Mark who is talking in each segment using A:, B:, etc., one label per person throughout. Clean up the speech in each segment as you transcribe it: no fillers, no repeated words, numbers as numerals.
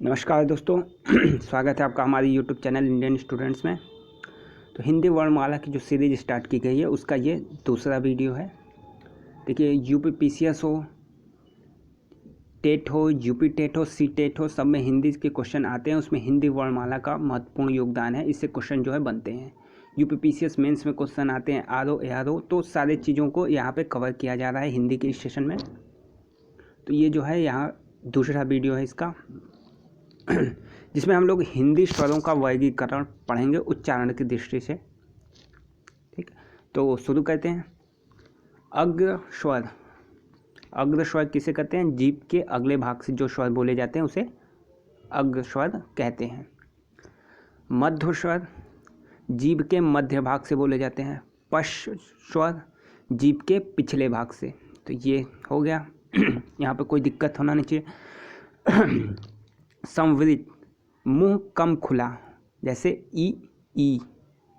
A: नमस्कार दोस्तों स्वागत है आपका हमारी यूट्यूब चैनल इंडियन स्टूडेंट्स में। तो हिंदी वर्णमाला की जो सीरीज स्टार्ट की गई है उसका ये दूसरा वीडियो है। देखिए, यूपी पीसीएस हो, टेट हो, यूपी टेट हो, सी टेट हो, सब में हिंदी के क्वेश्चन आते हैं। उसमें हिंदी वर्णमाला का महत्वपूर्ण योगदान है, इससे क्वेश्चन जो है बनते हैं। यूपी पीसीएस मेंस में क्वेश्चन आते हैं आरओ एआरओ, तो सारे चीज़ों को यहाँ पे कवर किया जा रहा है हिंदी के सेशन में। तो ये जो है यहाँ दूसरा वीडियो है इसका जिसमें हम लोग हिंदी स्वरों का वर्गीकरण पढ़ेंगे उच्चारण की दृष्टि से। ठीक, तो शुरू करते हैं। अग्र स्वर, अग्र स्वर किसे कहते हैं? जीभ के अगले भाग से जो स्वर बोले जाते हैं उसे अग्र स्वर कहते हैं। मध्य स्वर जीभ के मध्य भाग से बोले जाते हैं। पश्च स्वर जीभ के पिछले भाग से। तो ये हो गया यहाँ पे कोई दिक्कत होना नहीं चाहिए। संवृत मुंह कम खुला, जैसे ई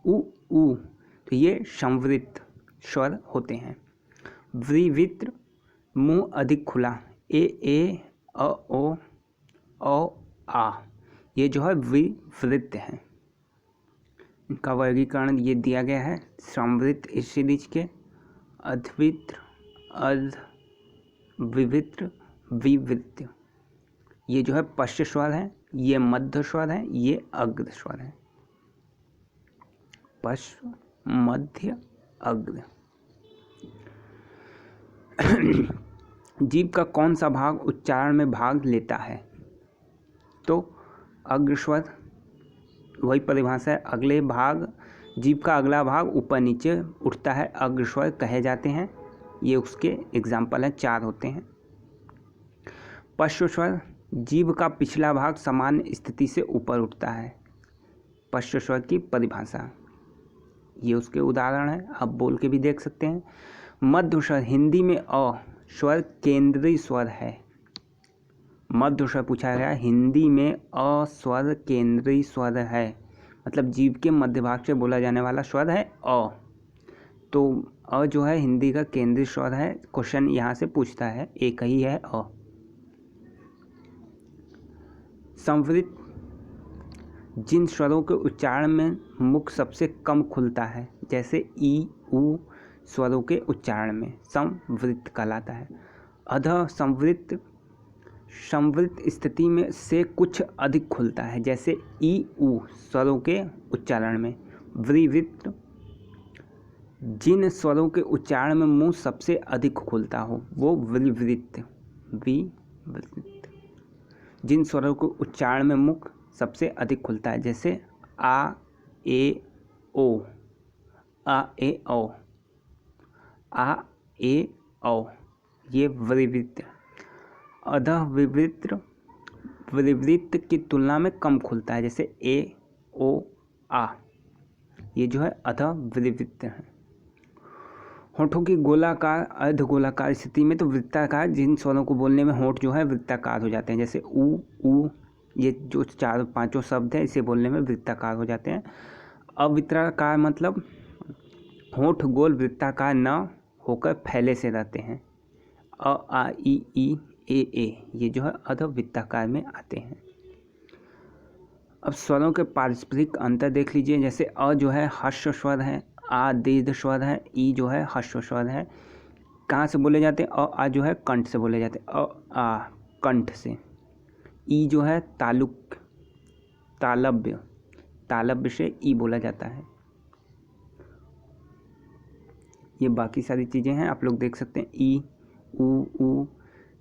A: उ, तो ये संवृत स्वर होते हैं। विवृत मुंह अधिक खुला, ए ओ आ, ये जो है विवृत है। इनका वर्गीकरण ये दिया गया है संवृत इस सीरीज के। अद्वित्र, विवित्र, विवृत, ये जो है पश्च स्वर है, ये मध्य स्वर है, ये अग्र स्वर है। पश्च, मध्य, अग्र। जीभ का कौन सा भाग उच्चारण में भाग लेता है? तो अग्र स्वर, वही परिभाषा है। अगले भाग, जीभ का अगला भाग ऊपर नीचे उठता है, अग्र स्वर कहे जाते हैं। ये उसके एग्जाम्पल हैं, 4 होते हैं। पश्च स्वर जीभ का पिछला भाग सामान्य स्थिति से ऊपर उठता है। पश्च स्वर की परिभाषा, ये उसके उदाहरण है, आप बोल के भी देख सकते हैं। मध्य स्वर हिंदी में अ स्वर केंद्रीय स्वर है। मध्य स्वर पूछा गया, हिंदी में अ स्वर केंद्रीय स्वर है, मतलब जीभ के मध्य भाग से बोला जाने वाला स्वर है अ। तो अ जो है हिंदी का केंद्रीय स्वर है। क्वेश्चन यहाँ से पूछता है, एक ही है अ। संवृत जिन स्वरों के उच्चारण में मुख सबसे कम खुलता है, जैसे ई उ स्वरों के उच्चारण में संवृत कहलाता है। अध संवृत संवृत स्थिति में से कुछ अधिक खुलता है, जैसे ई उ स्वरों के उच्चारण में। विवृत जिन स्वरों के उच्चारण में मुंह सबसे अधिक खुलता हो वो विवृत। विवृत जिन स्वरों के उच्चारण में मुख सबसे अधिक खुलता है, जैसे आ ए ओ, आ ए ओ, आ ए ओ, ये विवृत। अधः विवृत विवृत की तुलना में कम खुलता है, जैसे ए ओ आ, ये जो है अधः विवृत है। होठों की गोलाकार अर्ध गोलाकार स्थिति में तो वृत्ताकार जिन स्वरों को बोलने में होठ जो है वृत्ताकार हो जाते हैं, जैसे उ, ये जो 4-5 शब्द हैं इसे बोलने में वृत्ताकार हो जाते हैं। अवृत्ताकार मतलब होठ गोल वृत्ताकार न होकर फैले से रहते हैं। अ आ ई ए, ये जो है अधवृत्ताकार में आते हैं। अब स्वरों के पारस्परिक अंतर देख लीजिए, जैसे अ जो है ह्रस्व स्वर है, आ दीर्घ स्वर है, ई जो है ह्रस्व स्वर है। कहाँ से बोले जाते हैं? अ आ जो है कंठ से बोले जाते हैं, अ आ कंठ से। ई जो है तालुक, तालब्य से ई बोला जाता है। ये बाकी सारी चीज़ें हैं, आप लोग देख सकते हैं। ई उ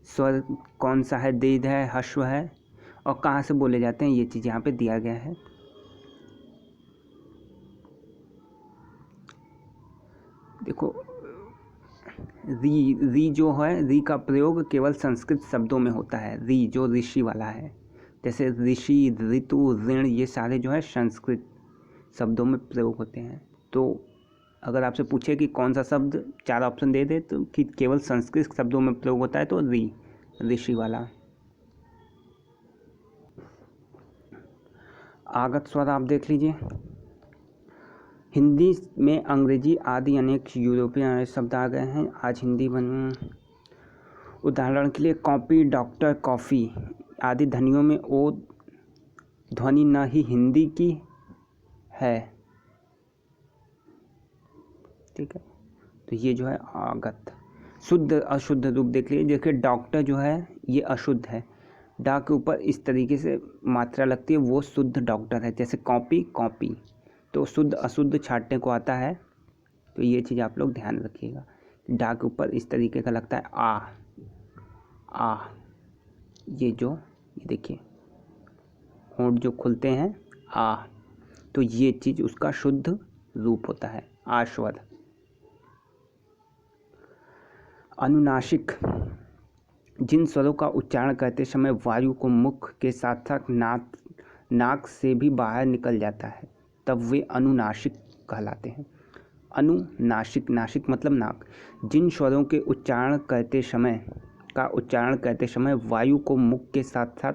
A: स्वर कौन सा है? दीर्घ है, ह्रस्व है, और कहाँ से बोले जाते हैं, ये चीज़ यहाँ पे दिया गया है। देखो, री जो है, री का प्रयोग केवल संस्कृत शब्दों में होता है। री जो ऋषि वाला है, जैसे ऋषि, ऋतु, ऋण, ये सारे जो है संस्कृत शब्दों में प्रयोग होते हैं। तो अगर आपसे पूछे कि कौन सा शब्द, 4 ऑप्शन दे दे तो कि केवल संस्कृत शब्दों में प्रयोग होता है, तो री, ऋषि वाला। आगत स्वर आप देख लीजिए। हिंदी में अंग्रेजी आदि अनेक यूरोपीय शब्द आ गए हैं, आज हिंदी बन। उदाहरण के लिए कॉपी, डॉक्टर, कॉफ़ी, आदि ध्वनियों में ओ ध्वनि न ही हिंदी की है। ठीक है, तो ये जो है आगत। शुद्ध अशुद्ध रूप देख लीजिए। देखिए डॉक्टर जो है ये अशुद्ध है, डा के ऊपर इस तरीके से मात्रा लगती है, वो शुद्ध डॉक्टर है। जैसे कॉपी कॉपी, तो शुद्ध अशुद्ध छाँटने को आता है। तो ये चीज़ आप लोग ध्यान रखिएगा, डा के ऊपर इस तरीके का लगता है आ। ये देखिए होंठ जो खुलते हैं आ, तो ये चीज़ उसका शुद्ध रूप होता है, आस्वर। अनुनासिक, जिन स्वरों का उच्चारण करते समय वायु को मुख के साथ साथ नाक से भी बाहर निकल जाता है, तब वे अनुनासिक कहलाते हैं। अनुनासिक, नासिक मतलब नाक। जिन स्वरों के उच्चारण करते समय वायु को मुख के साथ साथ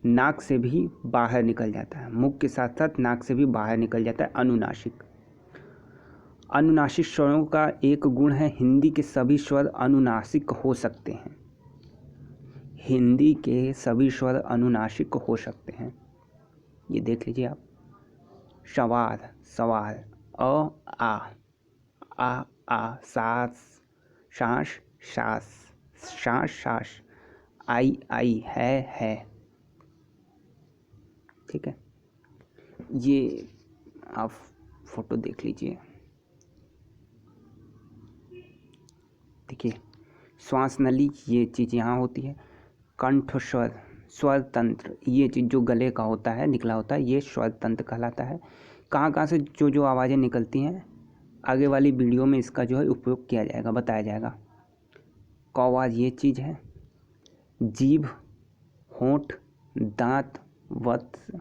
A: नाक से भी बाहर निकल जाता है, मुख के साथ साथ नाक से भी बाहर निकल जाता है, अनुनासिक। अनुनासिक स्वरों का एक गुण है, हिंदी के सभी स्वर अनुनासिक हो सकते हैं। हिंदी के सभी स्वर अनुनासिक हो सकते हैं। ये देख लीजिए आप, सवार सवार, आ सास सांस सास, सांस सास, आई है। ठीक है, ये आप फोटो देख लीजिए। देखिए श्वास नली, ये चीज़ यहाँ होती है। कंठ स्वर, स्वर तंत्र, ये चीज़ जो गले का होता है, निकला होता है, ये स्वर तंत्र कहलाता है। कहाँ से जो आवाज़ें निकलती हैं, आगे वाली वीडियो में इसका जो है उपयोग किया जाएगा, बताया जाएगा। कौवाज ये चीज़ है। जीभ, होंठ, दांत, वत्स,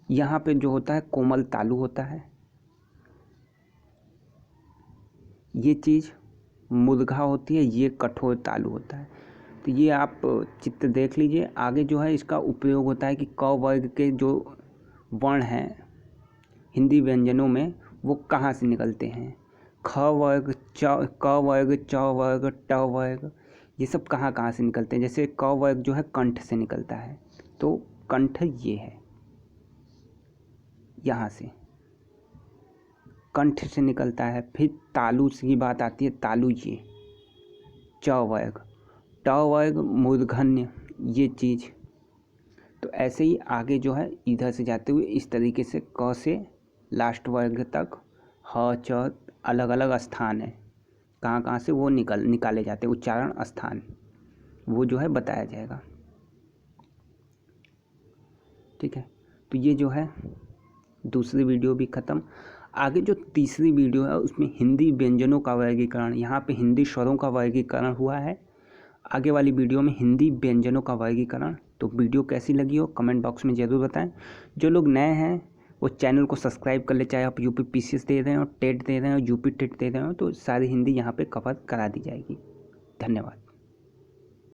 A: यहाँ पे जो होता है कोमल तालु होता है। ये चीज़ मुर्गा होती है, ये कठोर तालु होता है। तो ये आप चित्र देख लीजिए। आगे जो है इसका उपयोग होता है कि क वर्ग के जो वर्ण हैं हिंदी व्यंजनों में, वो कहाँ से निकलते हैं। ख वर्ग, क वर्ग, च वर्ग, ट वर्ग, ये सब कहाँ से निकलते हैं। जैसे क वर्ग जो है कंठ से निकलता है, तो कंठ ये है, यहाँ से कंठ से निकलता है। फिर तालु की बात आती है, तालु ये च वर्ग, ट वर्ग मूर्धन्य, ये चीज़। तो ऐसे ही आगे जो है इधर से जाते हुए इस तरीके से क से लास्ट वर्ग तक ह च अलग अलग स्थान है, कहाँ से वो निकाले जाते हैं, उच्चारण स्थान, वो जो है बताया जाएगा। ठीक है, तो ये जो है दूसरी वीडियो भी ख़त्म। आगे जो तीसरी वीडियो है उसमें हिंदी व्यंजनों का वर्गीकरण, यहाँ पे हिंदी स्वरों का वर्गीकरण हुआ है। आगे वाली वीडियो में हिंदी व्यंजनों का वर्गीकरण। तो वीडियो कैसी लगी हो कमेंट बॉक्स में ज़रूर बताएं। जो लोग नए हैं वो चैनल को सब्सक्राइब कर ले, चाहे आप यूपी पीसीएस दे रहे हो, टेट दे रहे हो, यूपी टेट दे रहे हो, तो सारी हिंदी यहाँ पे कवर करा दी जाएगी। धन्यवाद।